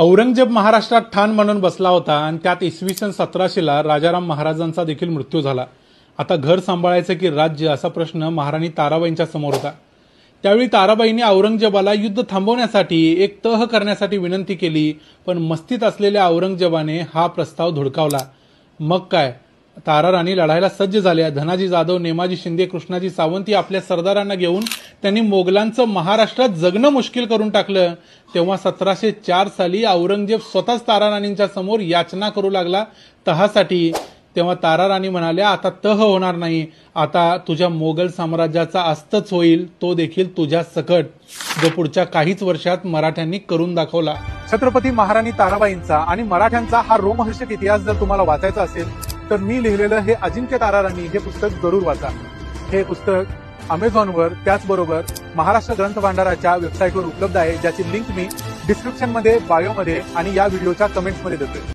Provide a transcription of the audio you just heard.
औरंगजेब महाराष्ट्रात ठाण म्हणून बसला होता आणि त्यात इसवी सन 1700ला राजाराम महाराजांचा देखील मृत्यू झाला। आता घर सांभाळायचं की राज्य असा प्रश्न महाराणी ताराबाईंच्या समोर होता। त्यावेळी ताराबाईंनी औरंगजेबाला युद्ध थांबवण्यासाठी एक तह करण्यासाठी विनंती केली, पण मस्तीत असलेल्या औरंगजेबाने हा प्रस्ताव धुडकावला। मग काय, ताराराणी लढायला सज्ज झाल्या। धनाजी जाधव, नेमाजी शिंदे, कृष्णाजी सावंत आपल्या सरदारांना घेऊन त्यांनी मोगलांचं महाराष्ट्रात जगणं मुश्किल करून टाकलं। तेव्हा 1704 साली औरंगजेब स्वतःच ताराराणींच्या समोर याचना करू लागला तहासाठी। तेव्हा ताराराणी म्हणाल्या, आता तह होणार नाही, आता तुझ्या मोगल साम्राज्याचा अस्तच होईल, तो देखील तुझ्या सकट, जो पुढच्या काहीच वर्षात मराठ्यांनी करून दाखवला। छत्रपती महाराणी ताराबाईंचा आणि मराठ्यांचा हा रोमहर्षक इतिहास जर तुम्हाला वाचायचा असेल तर मी लिहिलेलं हे अजिंक्य ताराराणी हे पुस्तक जरूर वाचा। हे पुस्तक अमेझॉनवर त्याचबरोबर महाराष्ट्र ग्रंथ भांडाराच्या वेबसाईटवर उपलब्ध आहे, ज्याची लिंक मी डिस्क्रिप्शन मध्ये, बायोमध्ये आणि या व्हिडिओच्या कमेंट्स मध्ये देतोय।